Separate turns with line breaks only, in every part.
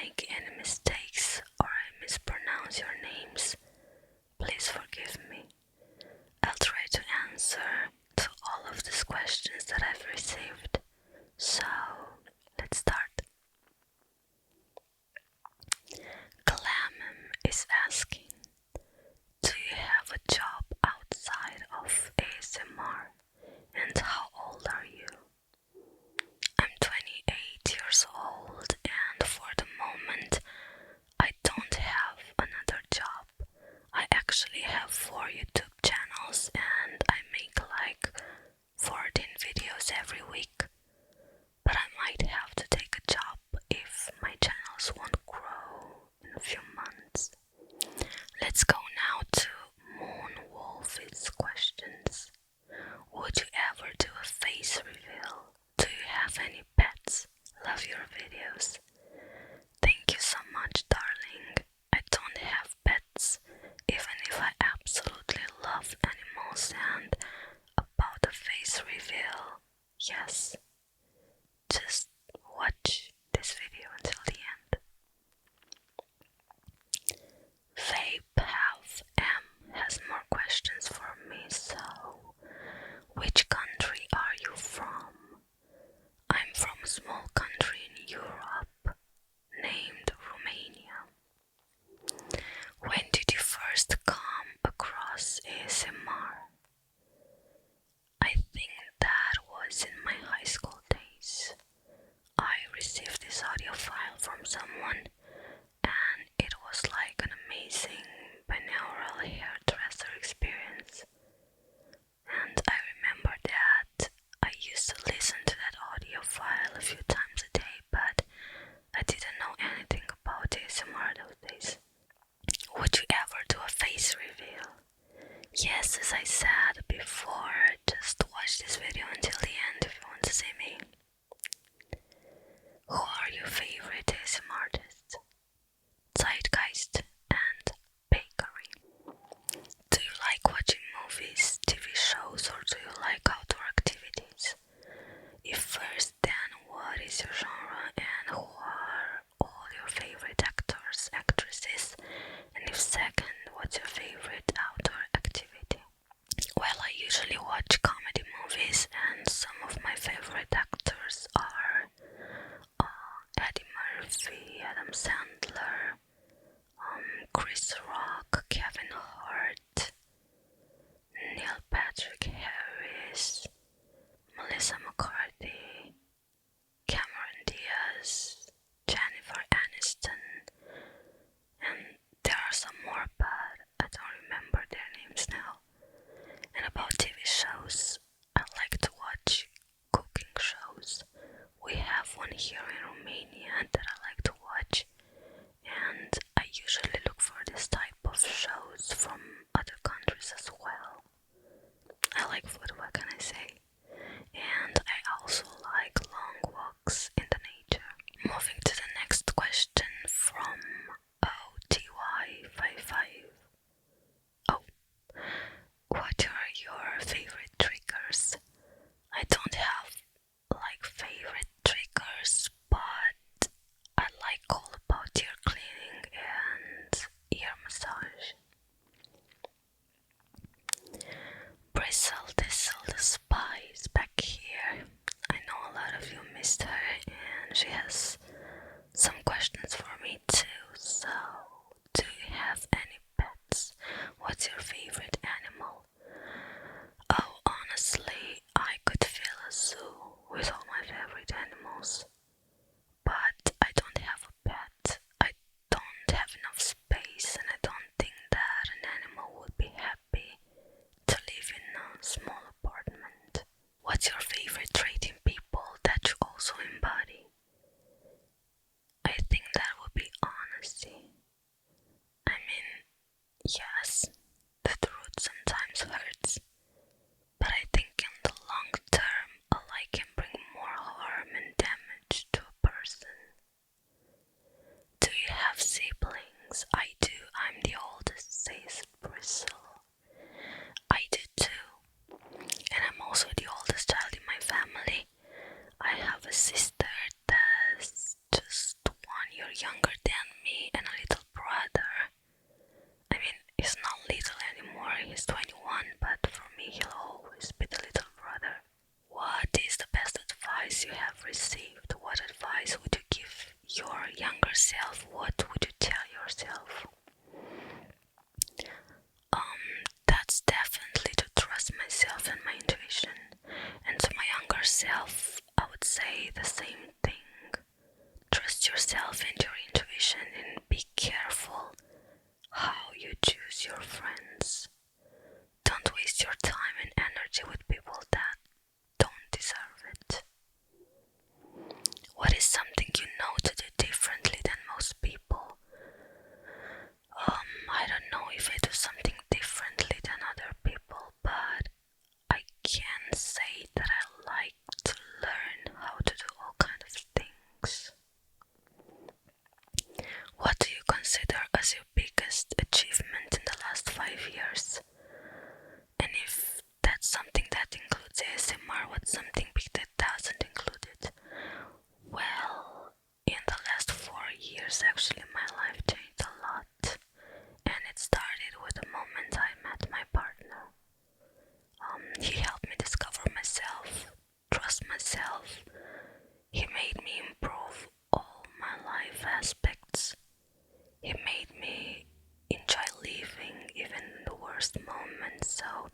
make any mistakes or I mispronounce your names, please forgive me. I'll try to answer to all of these questions that I've received. So, let's start. Clamem is asking, do you have a job outside of ASMR? And how old are you? I'm 28 years old and for the moment I don't have another job. I actually have 4 YouTube channels and I make like 14 videos every week. But I might have to take a job if my channels won't grow in a few months. Let's go now to Moonwolf's questions. Would you ever do a face reveal? Do you have any pets? Love your videos. Thank you so much, darling. I don't have pets, even if I absolutely love animals, and about the face reveal, yes. Just watch this video until the end. VapeHalfM has more questions for me, so which country are you from? I'm from a small country in Europe named Romania. When did you first come across ASMR? I think that was in my high school days. I received this audio file from someone and it was like an amazing binaural hairdresser experience. And I remember that I used to listen to that audio file a few times a day, but I didn't know anything about ASMR those days. Would you ever do a face reveal? Yes, as I said before, just watch this video until the end if you want to see me. Who are your favorite ASMR artists? Zeitgeist and Bakery. Do you like watching movies, TV shows, or do you like outdoor activities? If first, then what is your genre and who are all your favorite actors, actresses? And if second, what's your favorite outdoor activity? Well, I usually watch comedy movies and some of my favorite actors are Eddie Murphy, Adam Sandler, Chris Rock, Kevin Hart, Neil Patrick Harris, Melissa McCarthy, Cameron Diaz, Jennifer Aniston, and there are some more, but I don't remember their names now. And about TV shows, I like to watch cooking shows. We have one here in Romania that I like to watch, and I usually look for this type of shows from other countries as well. I like food, what can I say? And I also like long walks in the nature. Moving to the next question from OTY55. Oh, what are your favorite triggers? I don't have like favorite triggers, but I like all about ear cleaning and ear massage. Bristle Thistle the Spy is back here. I know a lot of you missed her and she has some questions for me too. So, do you have any pets? What's your favorite animal? Oh, honestly, I could fill a zoo with all my favorite animals. But I don't have a pet. I don't have enough space and I don't think that an animal would be happy to live in a small apartment. What's your favorite trait in people that you also embody? I think that would be honesty. I mean, yes, the truth sometimes hurts, but I think in the long term, a lie can bring more harm and damage to a person. Do you have siblings? I do. I'm the oldest, says Bristle. I do too. And I'm also the oldest child in my family. I have a sister that's just 1 year younger yourself, what would you tell yourself? That's definitely to trust myself and my intuition. And to my younger self, I would say the same thing. Trust yourself and your intuition and be careful how you choose your friends. Don't waste your time and energy with people that don't deserve it. What is something you know to do differently than most people? I don't know if I do something differently than other people, but I can say that I like to learn how to do all kinds of things. What do you consider as your biggest achievement in the last 5 years? And if that's something that includes ASMR, what's something big that doesn't include it? Well, in the last 4 years, actually, my life changed a lot. And it started with the moment I met my partner. He helped me discover myself, trust myself. He made me improve all my life aspects. He made me enjoy living even in the worst moments. So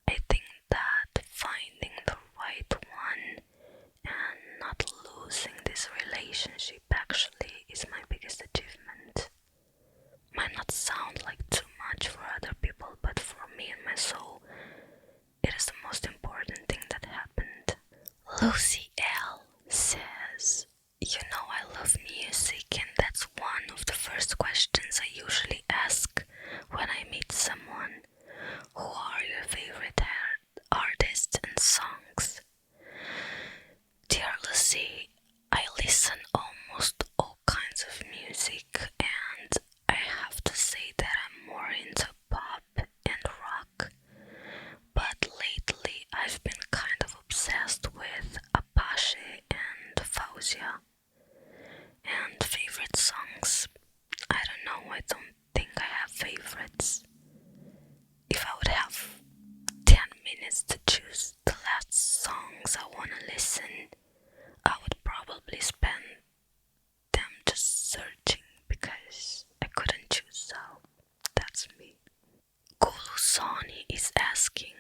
I think that finding the right one and not losing this relationship actually is my biggest achievement. Might not sound like too much for other people, but for me and my soul, it is the most important thing that happened. Lucy L says, you know I love music, and that's one of the first questions I usually ask when I meet someone. Who are your favorite artists and songs? Dear Lucy, I listen almost all kinds of music, and I have to say that I'm more into pop and rock. But lately I've been kind of obsessed with Apache and Fauzia. And favorite songs, I don't know, I don't think I have favorites. If I would have 10 minutes to choose the last songs I wanna listen, I would probably spend them just searching because I couldn't choose, so that's me. Kulusani is asking,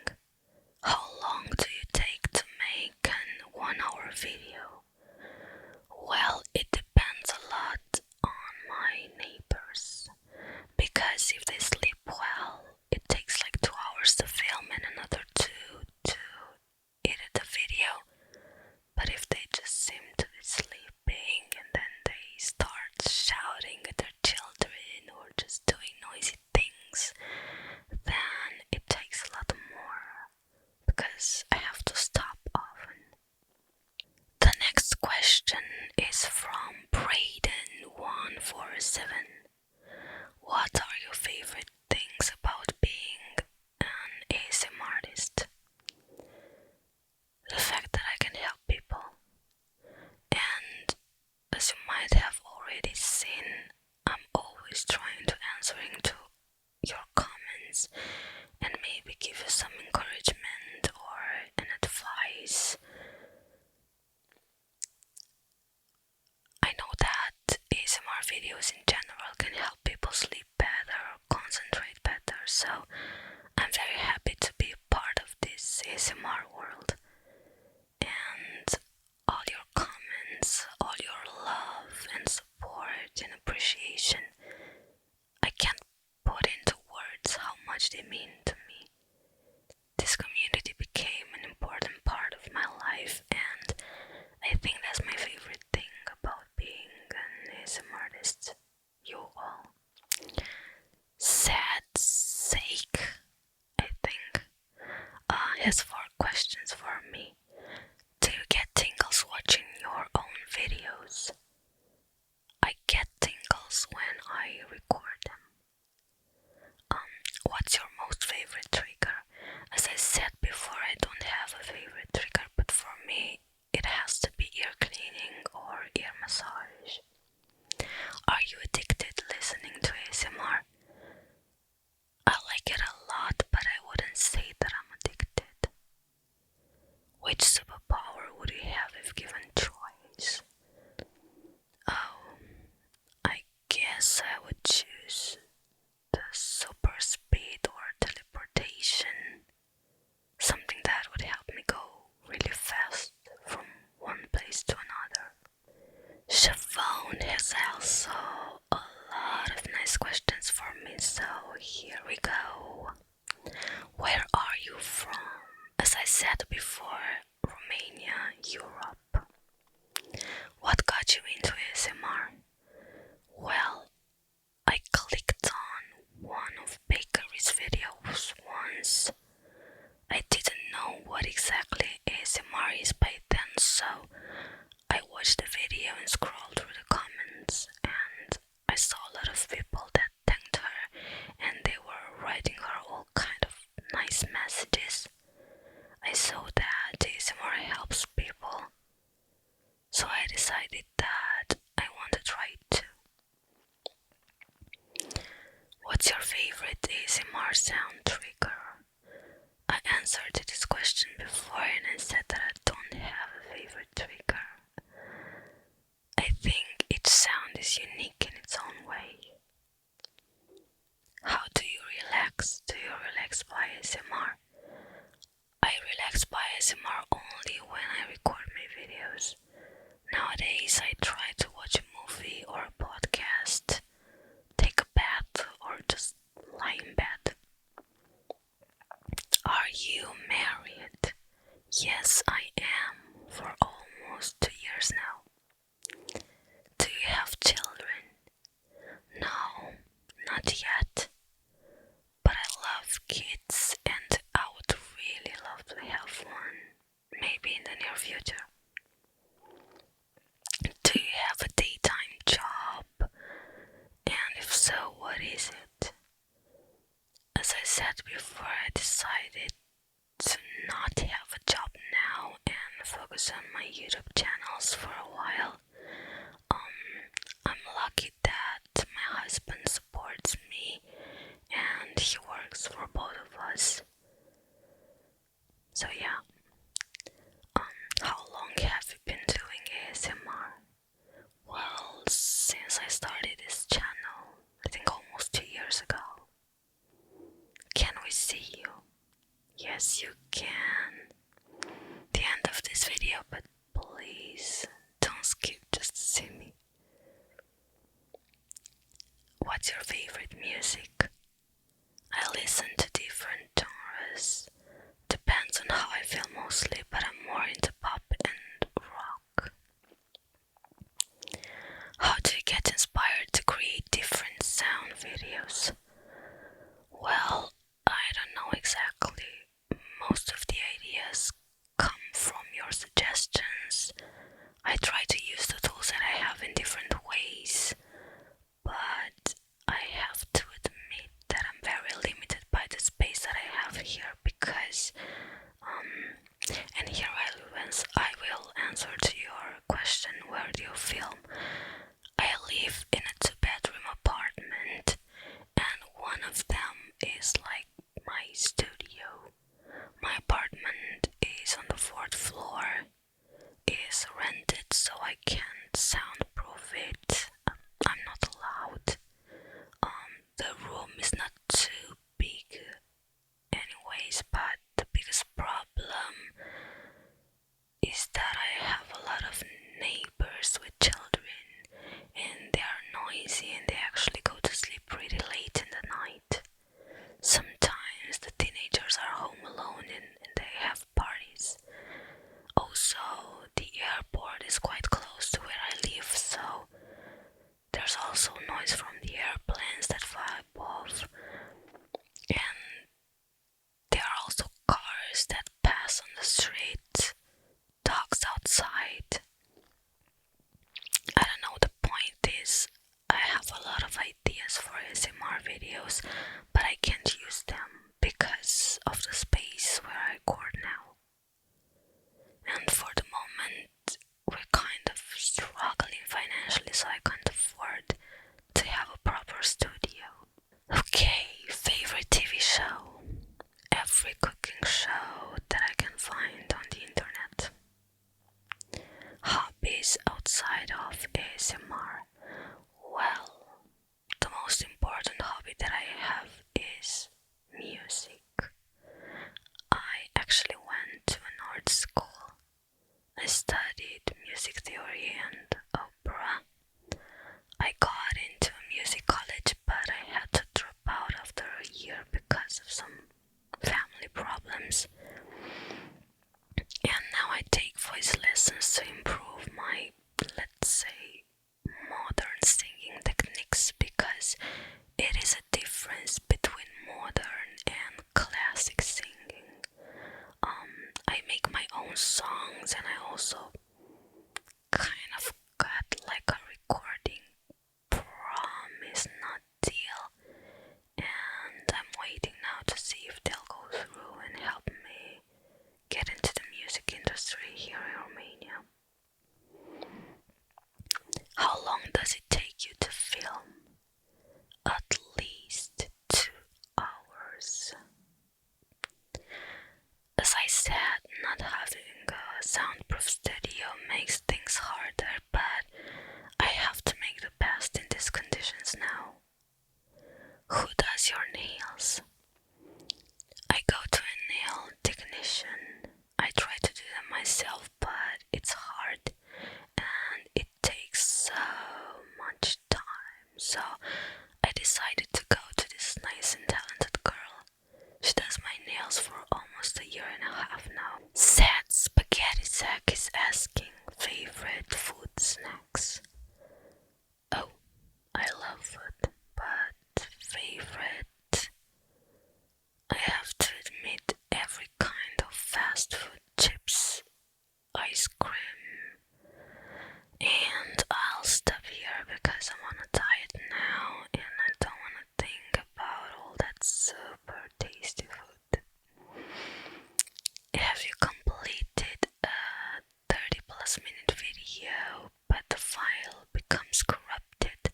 how long do you take to make an 1-hour video? Well, it depends a lot on my neighbors, because if they sleep well, it takes like 2 hours to film and another 2 to edit the video. But if they just seem to be sleeping and then they start shouting at their children or just doing noisy things, then it takes a lot more because I have to stop often. The next question is from Braden147. What are your favorite things about being an ASM artist? The fact that I can help people. And as you might have already seen, I'm always trying to answering to your comments and maybe give you some encouragement or an advice. I know that ASMR videos in general can help people sleep better or concentrate better, so I'm very happy to be a part of this ASMR world. And all your comments, all your love and support and appreciation, I can't put into words how much they mean to me. This community became an important part of my life, and I think that's my favorite thing about being an ASM artist. You all. Sad Sake, I think, has 4 questions for me. Do you get tingles watching your own videos? I get tingles when I record them. What's your most favorite trigger? As I said before, I don't have a favorite trigger, but for me, it has to be ear cleaning or ear massage. Are you addicted listening to ASMR? I like it a lot, but I wouldn't say that I'm addicted. Which superpower would you have if given choice? Oh, ASMR sound trigger? I answered this question before and I said that I don't have a favorite trigger. I think each sound is unique in its own way. How do you relax? Do you relax by ASMR? I relax by ASMR only when I record my videos. Nowadays I try to watch a movie or a podcast, take a bath, or just lie in bed. Are you married? Yes, I am, for almost 2 years now. Do you have children? No, not yet. But I love kids and I would really love to have one, maybe in the near future. Do you have a daytime job? And if so, what is it? As I said before, I decided to not have a job now and focus on my YouTube channels for a while. I'm lucky that my husband supports me and he works for both of us. So yeah. How long have you been doing ASMR? Well, since I started this channel, I think almost 2 years ago. Can we see you? Yes, you can. The end of this video, but please don't skip just to see me. What's your favorite music? I listen to different genres. Depends on how I feel mostly, but I'm more into pop and rock. How do you get inspired to create different sound videos? Well, I don't know exactly. Most of the ideas come from your suggestions. I try to use the tools that I have in different ways, but I have to admit that I'm very limited by the space that I have here because and here I will answer to your question, where do you film? I live in a 2-bedroom apartment and one of them is like my studio. My apartment is on the 4th floor, is rented so I can't soundproof it. I'm not allowed. The room is not too big anyways, but the biggest problem is that I have a lot of neighbors with children and they are noisy and they actually go to sleep pretty late in the night. Sometimes the teenagers are home alone and they have parties. Also, the airport is quite close to where I live, so there's also noise from the airplanes that fly above, and there are also cars that pass on the street, dogs outside. I don't know, the point is I have a lot of ideas for ASMR videos, but I can't use them because of the space where I record now. And for the moment, we're kind of struggling financially, so I can't afford to have a proper studio. Okay, favorite TV show? Every cooking show that I can find on the internet. Hobbies outside of ASMR? Well, the most important hobby that I have is music. I actually went to an art school. I studied music theory and opera. I got into a music college, but I had to drop out after a year because of some family problems. And now I take voice lessons to improve my, let's say, modern singing techniques, because it is a difference between modern and classic singing. I make my own songs and I also kind of got like a recording promise, not deal, and I'm waiting now to see if they'll go through and help me get into the music industry here in Romania. How long does it take you to film? At least 2 hours. So I decided to go to this nice and talented girl. She does my nails for almost a year and a half now. Sad Spaghetti Sack is asking favorite food snacks. Oh, I love food, but favorite, I have to admit, every kind of fast food, chips, ice cream, and I'll stop here because I'm on a diet now and I don't want to think about all that super tasty food. Have you completed a 30 plus minute video but the file becomes corrupted,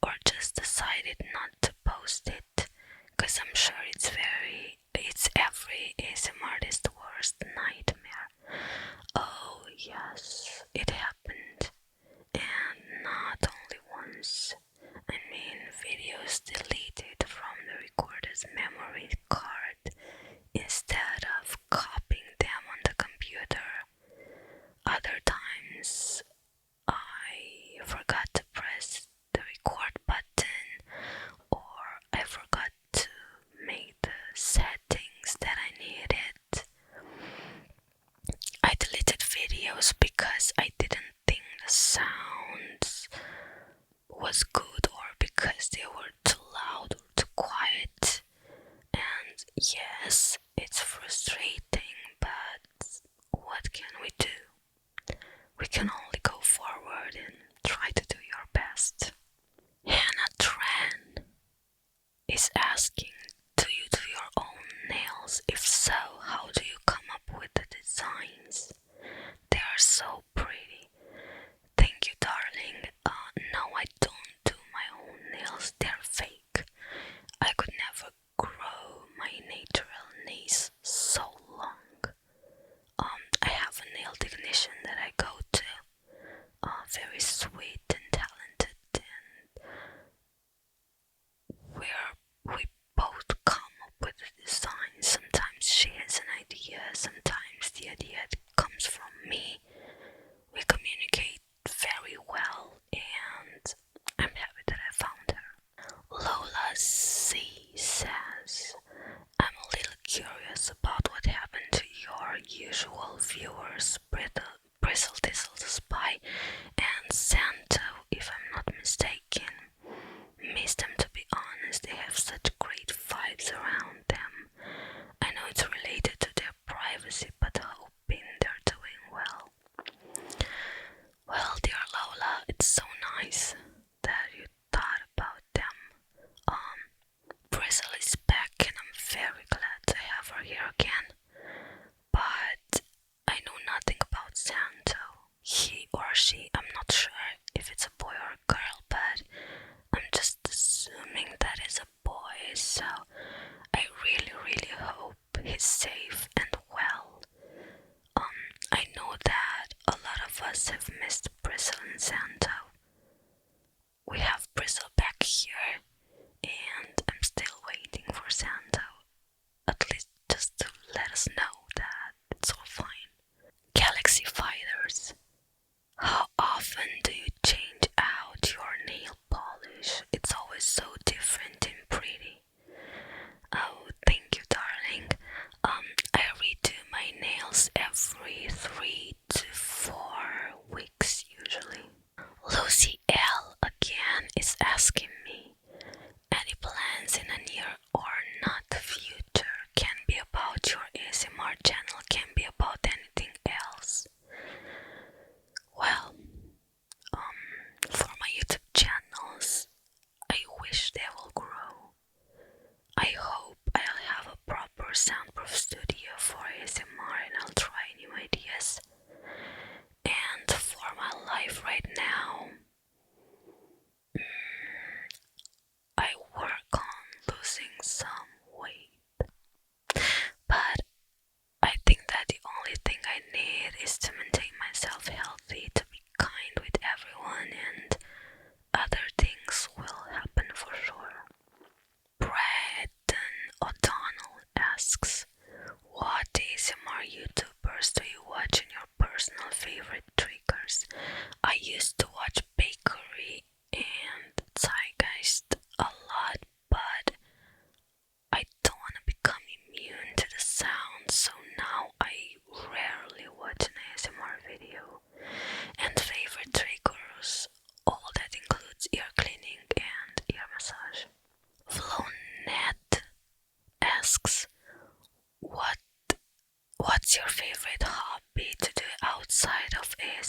or just decided not to post it? Because I'm sure it's every ASM artist's worst nightmare. Oh yes, it happened, and not only once. I mean, videos deleted from the recorder's memory card instead of copying them on the computer. Other times, I forgot to press the record button, or I forgot to make the settings that I needed. I deleted videos because I didn't think the sounds was good, or because they were too loud or too quiet. And yes, it's frustrating, but what can we do? We can only go forward and try to do your best. Hannah Tran is asking, do you do your own nails? If so, how do you come up with the designs? They are so pretty. Thank you, darling. No, I don't do my own nails. They're fake. I could never grow my natural nails so long. I have a nail technician that I go to. Very sweet and talented, and we both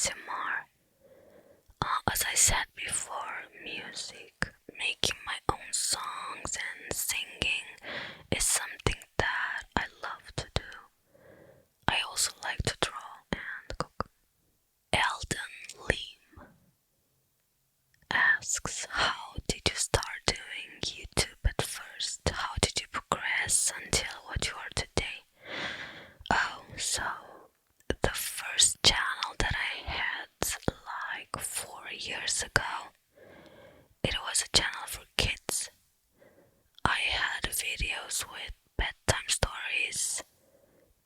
ASMR. As I said before, music, making my own songs and singing is something that I love to do. I also like to draw and cook. Elden Lim asks, how did you start doing YouTube at first? How did you progress until what you are today? Oh, so the first channel that I had like 4 years ago, it was a channel for kids. I had videos with bedtime stories,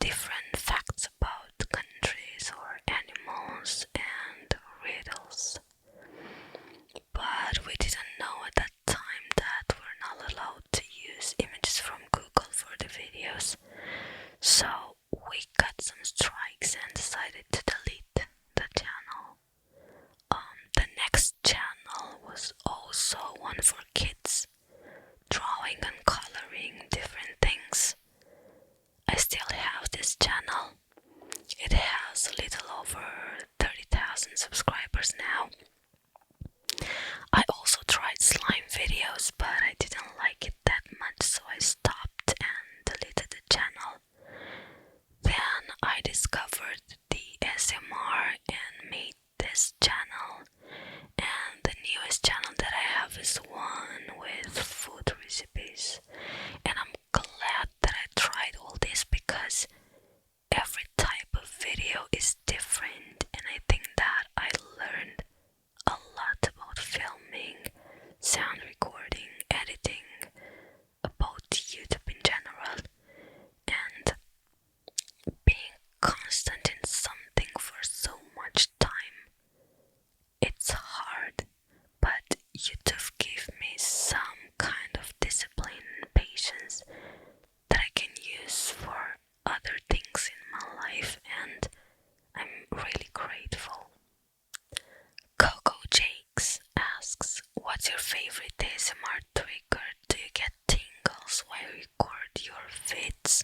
different facts about countries or animals, and riddles. But we didn't know at that time that we're not allowed to use images from Google for the videos. So we got some strikes and decided to delete the channel. The next channel was also one for kids, drawing and coloring different things. I still have this channel. It has a little over 30,000 subscribers now. I also tried slime videos, but I didn't like it that much, so I stopped and deleted the channel. Then I discovered the SMR and made this channel, and the newest channel that I have is one with food recipes. And I'm glad that I tried all this because every type of video is different, and I think that I learned a lot about filming, sound recording, editing, about YouTube in general, and being constant in something for so much time. It's hard, but YouTube gave me some kind of discipline and patience that I can use for other things in my life, and I'm really grateful. Coco Jakes asks, what's your favorite ASMR trigger? Do you get tingles while you record your vids?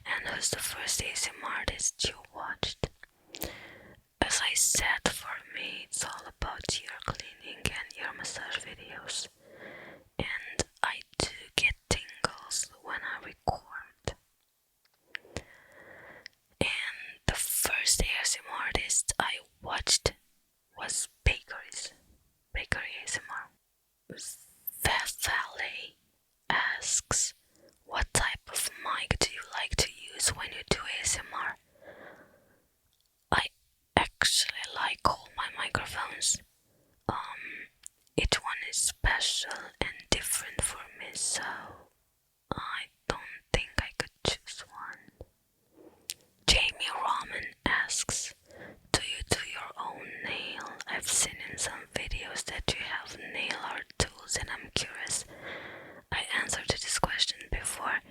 And who's the first ASMR artist you watched? As I said, for me it's all about ear cleaning and ear massage videos, and I do get tingles when I record. And the first ASMR artist I watched was Bakery ASMR. Valet asks, what type of mic do you like to use when you do ASMR? I actually like all my microphones. Each one is special and different for me, so I don't think I could choose one. Jamie Rahman asks, do you do your own nail? I've seen in some videos that you have nail art tools, and I'm curious. I answered to this question before.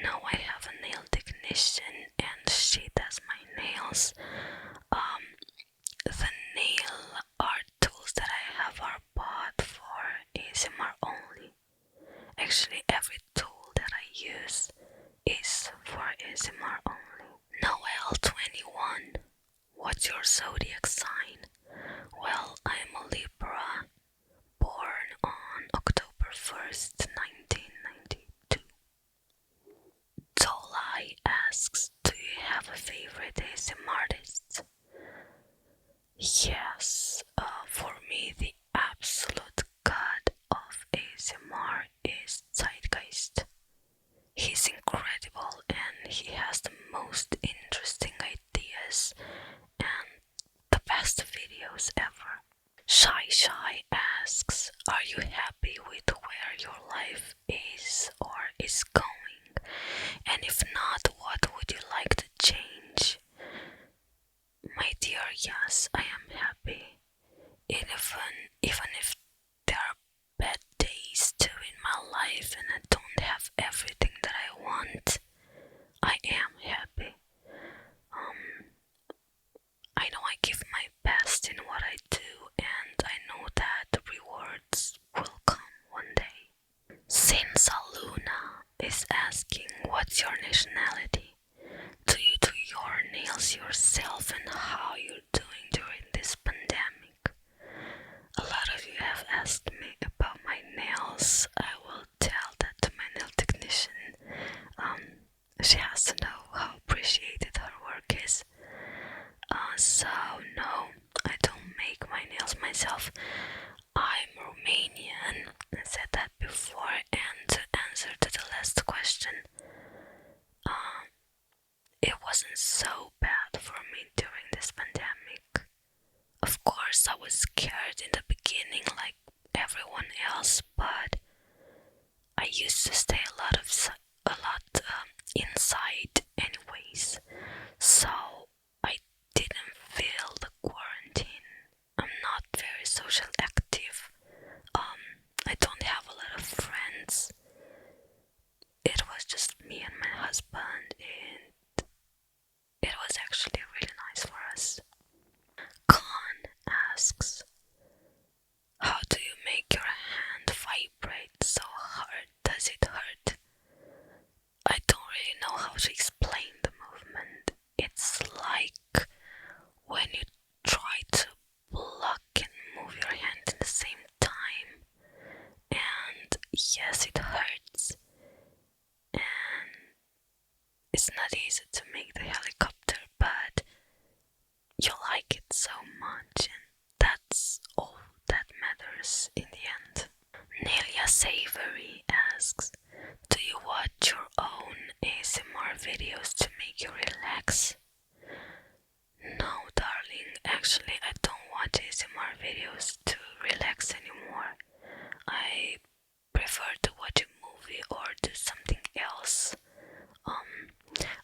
No, I have a nail technician and she does my nails. The nail art tools that I have are bought for ASMR only. Actually, every tool that I use is for ASMR only. Noel21, what's your zodiac sign? Well, I'm a Libra, born on October 1st, 1992. Tolai asks, do you have a favorite ASMR artist? Yes, for me the absolute god of ASMR is Zeitgeist. He's incredible and he has the most interesting ideas and the best videos ever. Shy asks, are you happy with where your life is or is going? And if not, what would you like to change? My dear, yes, I am happy. Even if there are bad days too in my life and I don't have everything that I want, I am happy. I know I give my best in what I do, and I know that the rewards will come one day. Since Luna is asking, what's your nationality? Do you do your nails yourself, and how you're doing during used to stay a lot inside anyways, so I didn't feel the quarantine. I'm not very social active. I don't have a lot of friends. It was just me and my husband, and it was actually really nice for us. Khan asks, how do you make your hand vibrate so hard? Does it hurt? I don't really know how to explain the movement. It's like when you try to pluck and move your hand at the same time. And yes, it hurts. And it's not easy to make the helicopter, but you like it so much, and that's all that matters in the end. Nelia Savory asks, do you watch your own ASMR videos to make you relax? No, darling, actually I don't watch ASMR videos to relax anymore. I prefer to watch a movie or do something else.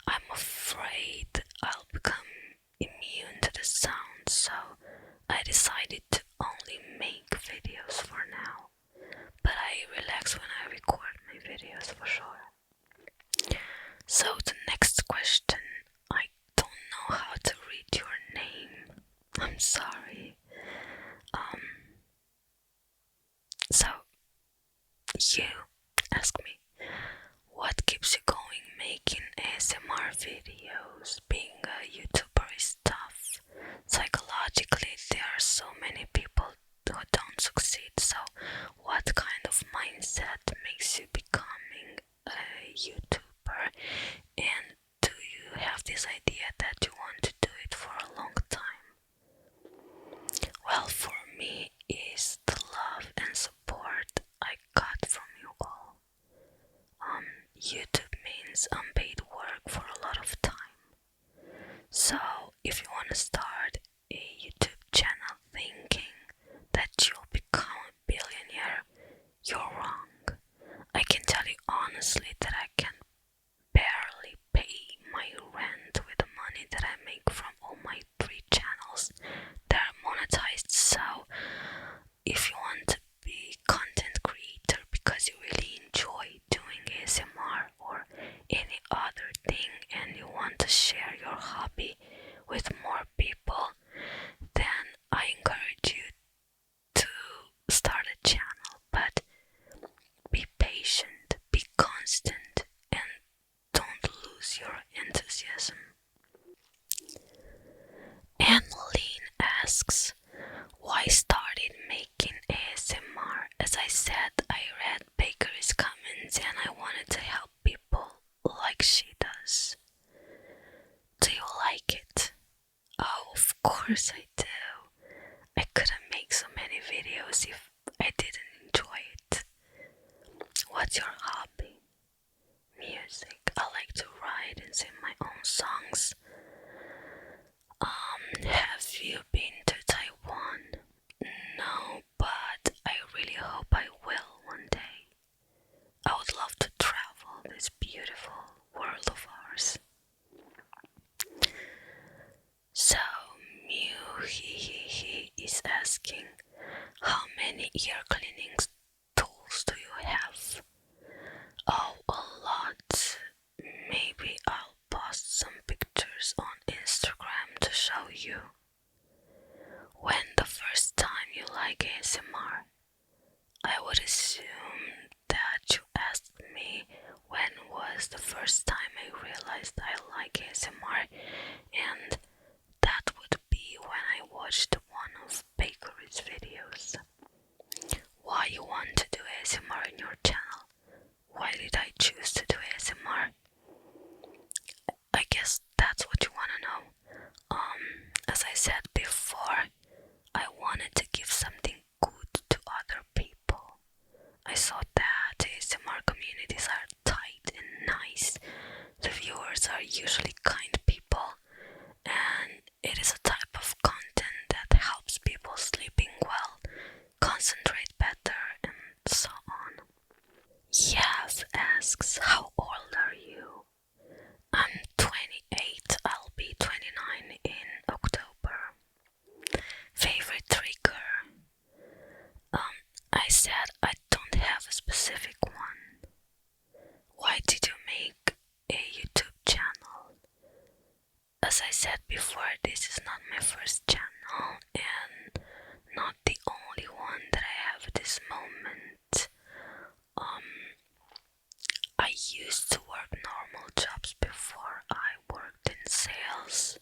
I'm afraid I'll become immune to the sound, so I decided to only make videos for now. But I relax when I record my videos for sure. So the next question, I don't know how to read your name. I'm sorry. So you ask me, what keeps you going making ASMR videos? Being a YouTuber is tough. Psychologically, there are so many people who don't succeed, so what kind of mindset makes you becoming a YouTuber? And do you have this idea that you want to do it for a long time? Well, for me, is the love and support I got from you all. YouTube means unpaid work for a lot of time. So if you want to start a YouTube channel thinking that you'll become a billionaire, you're wrong. I can tell you honestly that I can barely pay my rent with the money that I make from all my 3 channels that are monetized. So if you want to be content creator because you really enjoy doing ASMR or any other thing and you want to share your hobby with more people, then I encourage you to start a channel, but be patient, be constant, and don't lose your enthusiasm. Anne-Lean asks, why started making ASMR? As I said, I read Bakery's comments and I wanted to help people like she does. Do you like it? Oh, of course I do. I couldn't make so many videos if I didn't enjoy it. What's your hobby? Music. I like to write and sing my own songs. Have you been to Taiwan? No, but I really hope I will one day. I would love to travel this beautiful world of ours. So, Mew he is asking, how many ear cleaning tools do you have? Oh, a lot. Maybe I'll post some pictures on Instagram to show you. When the first time you like ASMR? I would assume that you asked me when was the first time I realized I like ASMR, and that would be when I watched one of Bakery's videos. Why you want to do ASMR in your channel? Why did I choose to do ASMR? I guess that's what you want to know. As I said before, I wanted to give something good to other people. I saw that ASMR communities are tight and nice. The viewers are usually kind people, and it is a type of content that helps people sleeping well, concentrate better, and so on. Yeah, As I said before, this is not my first channel and not the only one that I have at this moment. I used to work normal jobs before. I worked in sales,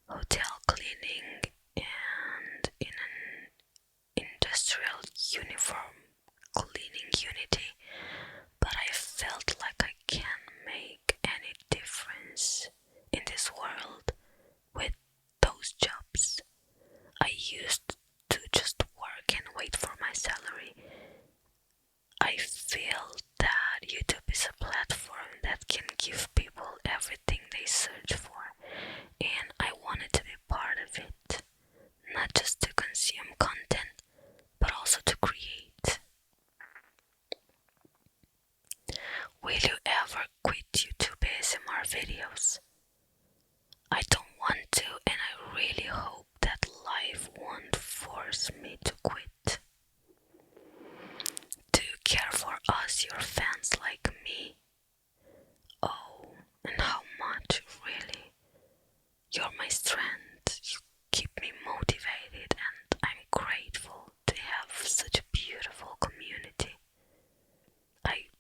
hotel cleaning, and in an industrial uniform cleaning unity, but I felt like I can't make any difference in this world with those jobs. I used to just work and wait for my salary. I feel that YouTube is a platform that can give people everything they search for, and I wanted to be part of it, not just to consume content, but also to create. Will you ever quit YouTube ASMR videos? I don't want to, and I really hope that life won't force me to quit. Do you care for us, your fans like me? Oh, and how much, really? You're my strength. You keep me motivated, and I'm grateful to have such a beautiful community.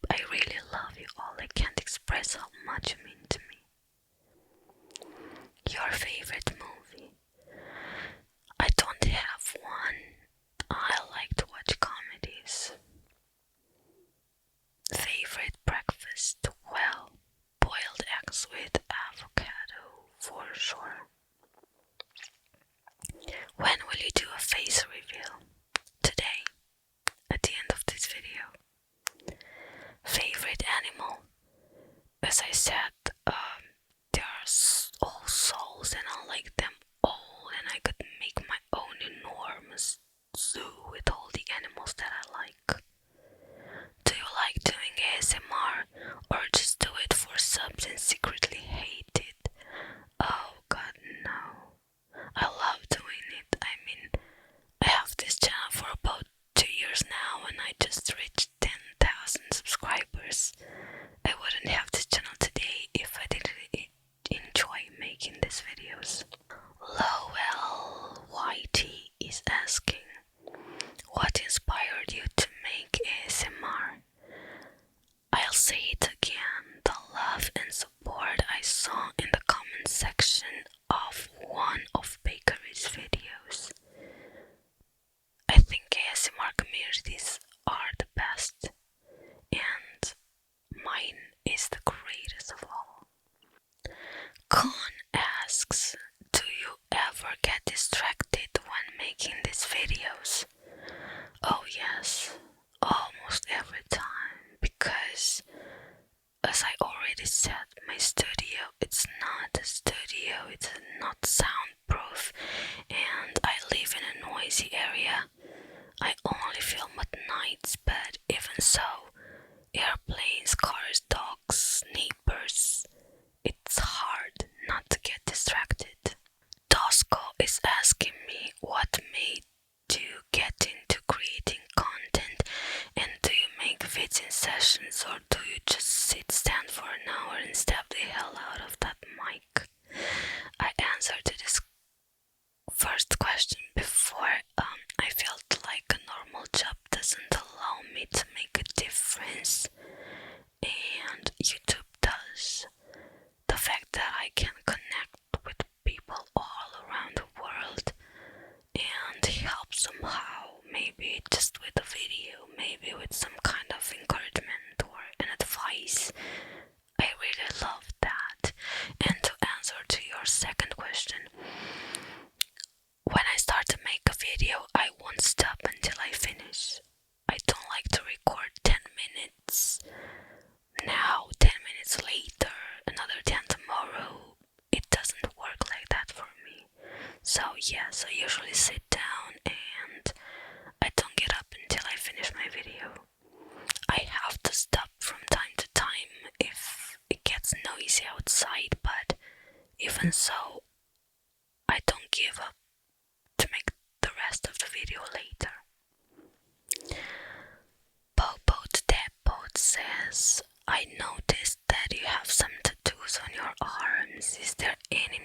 I really love you all. I can't express how much you mean to me. Your favorite movie? I don't have one. I like to watch comedies. Favorite breakfast? Well, boiled eggs with avocado for sure. When will you do a face reveal? Today, at the end of this video. Favorite animal? As I said, there are all souls and I like them all, and I could make my own enormous zoo with all the animals that I like. Do you like doing ASMR or just do it for subs and secretly hate it? Oh god, no. I love doing it. I mean, I have this channel for about 2 years now and I just reached 10,000 subscribers. I wouldn't have this channel today if I didn't enjoy making these videos. Lowell YT is asking, what inspired you to make ASMR? I'll say it again, the love and support I saw in the comment section of one of Bakery's videos. I think ASMR communities are the best, and mine is the greatest of all. Con asks, do you ever get distracted when making these videos? Oh yes, almost every time, because as I already said, my studio, it's not a studio, it's not soundproof, and I live in a noisy area. I only film at nights, but even so, airplanes, cars, dogs, neighbors, it's hard not to get distracted. Tosco is asking me what made you get into creating content, and do you make vids in sessions or do you just stand for an hour and stab the hell out of that mic? I answered to this first question before. I felt like a normal job doesn't allow me to make a difference, and YouTube does. The fact that I can connect with people all around the world and help somehow, maybe just with a video, maybe with some kind of encouragement or an advice. I really love that. And to answer to your second question, when I start to make a video, I won't stop until I finish. I don't like to record 10 minutes now, 10 minutes later, another 10 tomorrow. It doesn't work like that for me. So yes, I usually sit down and I don't get up until I finish my video. I have to stop from time to time if it gets noisy outside, but even so, I don't give up to make the rest of the video later. Boat Depot says, I noticed that you have some tattoos on your arms. Is there any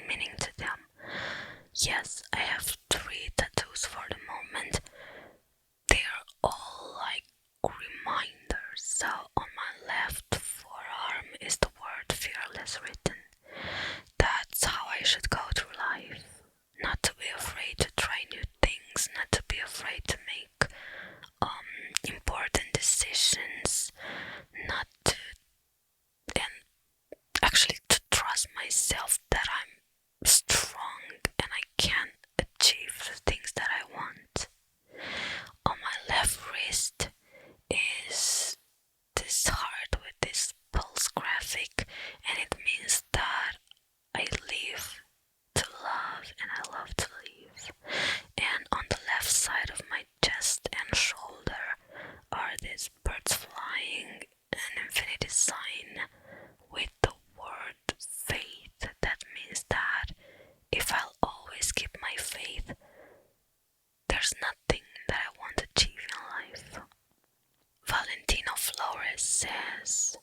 Flores says,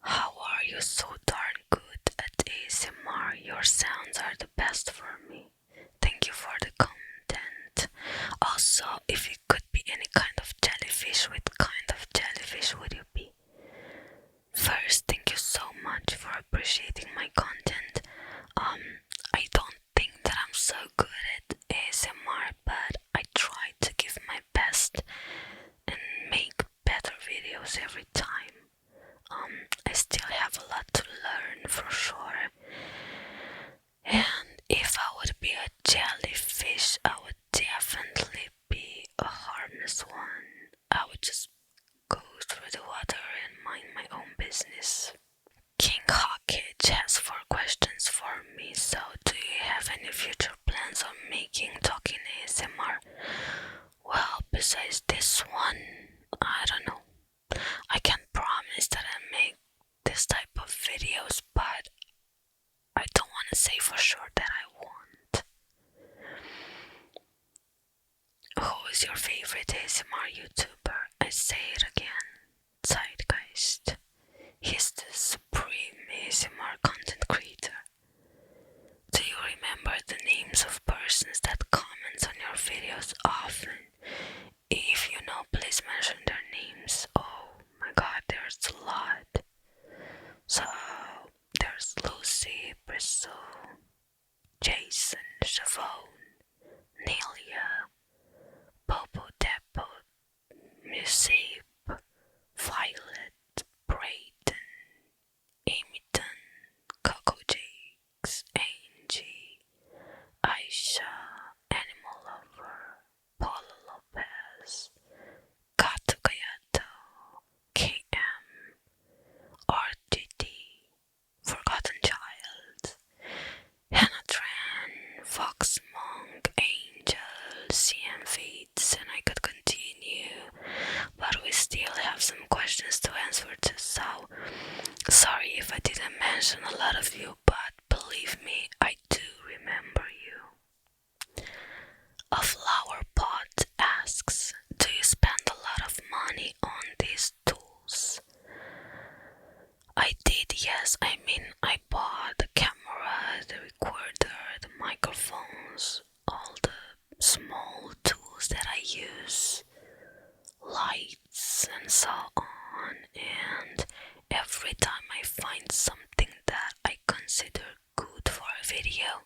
how are you so darn good at ASMR? Your sounds are the best for me. Thank you for the content. Also, if you could be any kind of jellyfish, what kind of jellyfish would you be? First, thank you so much for appreciating my content. I don't think that I'm so good at ASMR, but I try to give my best and make better videos every time. I still have a lot to learn for sure. And if I would be a jellyfish, I would definitely be a harmless one. I would just go through the water and mind my own business. King Hawkage has 4 questions for me, so do you have any future plans on making talking ASMR? Well, besides this one, I don't know. I can't promise that I make this type of videos, but I don't want to say for sure that I won't. Who is your favorite ASMR YouTuber? I say it again, Zeitgeist. He's the supreme ASMR content creator. Do you remember the names of persons that comment on your videos often? If you know, please mention their names. Oh my god, there's a lot. So, there's Lucy, Bristol, Jason, Chavone, Nelia, Popo Depot, Musape, Violet, Brayden, Amyton, Coco Jakes, Angie, Aisha, Animal Lover, Paula Lopez, Gato Gayato, KM, RGD, Forgotten Child, Hannah Tran, Fox Monk, Angel, CM Feeds, and I could continue, but we still have some questions to answer too, so sorry if I didn't mention a lot of you, but believe me, I do remember you. A flower pot asks, do you spend a lot of money on these tools? I did, yes. I mean, I bought the camera, the recorder, the microphones, all the small tools that I use, lights and so on, and every time I find something that I consider good for a video,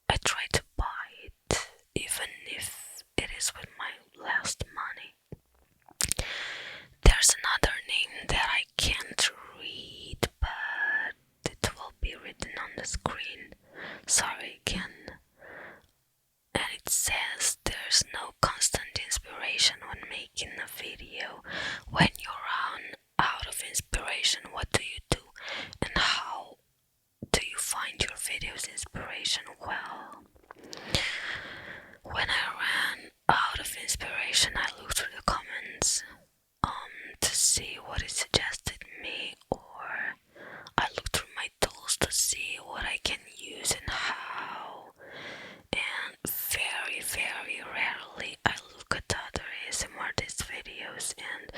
I try to buy it, even if it is with my last money. There's another name that I can't read, but it will be written on the screen. Sorry again. And it says there's no constant inspiration when making a video. When you run out of inspiration, what do you do? And how do you find your videos inspiration? Well, when I ran out of inspiration, I looked through the comments to see what it suggested me, or I looked through my tools to see what I can use and how. And very, very rarely I look at other ASMR artist videos, and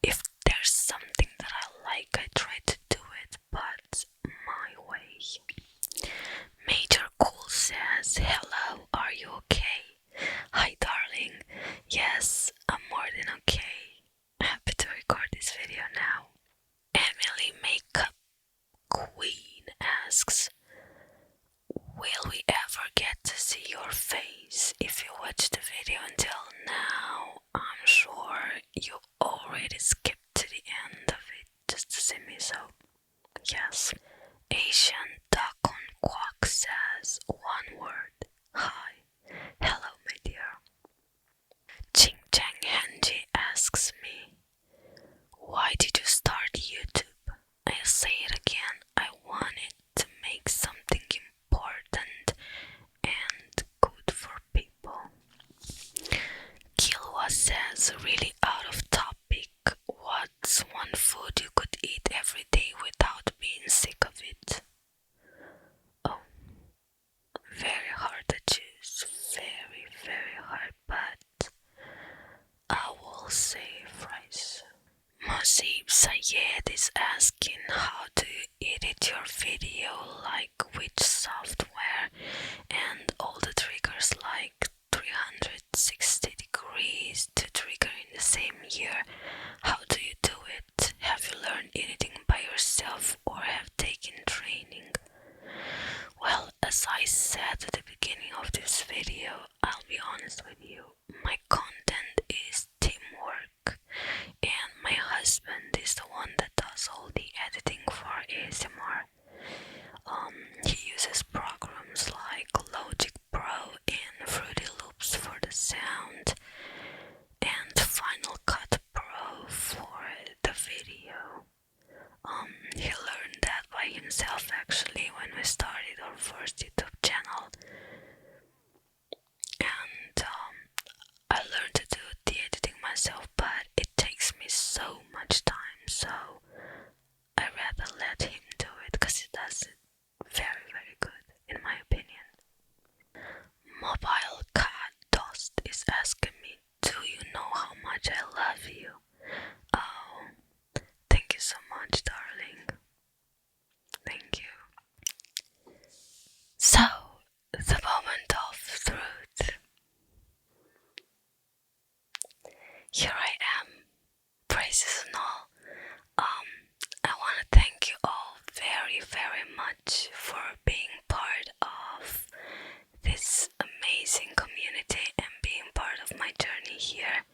if there's something that I like, I try to do it, but my way. Major Cool says, hello, are you okay? Hi darling, yes, I'm more than okay. Happy to record this video now. Emily Makeup Queen asks, will we ever get to see your face? If you watched the video until now, I'm sure you already skipped to the end of it just to see me, so yes. Asian Duck on Quack says, one word, hi. Hello my dear. Ching Chang Henji asks me, why did you start YouTube? I'll say it again, I wanted to make something important and good for people. Kilwa says, really out of topic, what's one food you could eat every day without being sick of it? Oh, very hard to choose. See, Sayed is asking how to edit your video, like which software, and all the triggers like 360 degrees to trigger in the same year. How do you do it? Have you learned editing by yourself or have taken training? Well, as I said at the beginning of this video, I'll be honest with you, my content is teamwork, and my husband is the one that does all the editing for ASMR. He uses programs like Logic Pro and Fruity Loops for the sound, and Final Cut Pro for the video. He learned that by himself actually when we started our first YouTube channel, and I learned to do the editing myself, but it takes me so much time, so I rather let him do it because he does it very, very good in my opinion. Mobile Cat Dust is asking me, do you know how much I love you? Oh, thank you so much, darling. Thank you. So, the moment of truth. Here I am, praises and all. I want to thank you all very, very much for being part of this amazing community and being part of my journey here.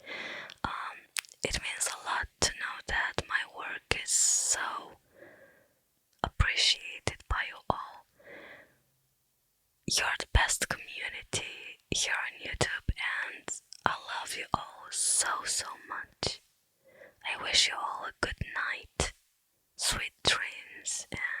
It means a lot to know that my work is so appreciated by you all. You're the best community here on YouTube, and I love you all so, so much. I wish you all a good night, sweet dreams, and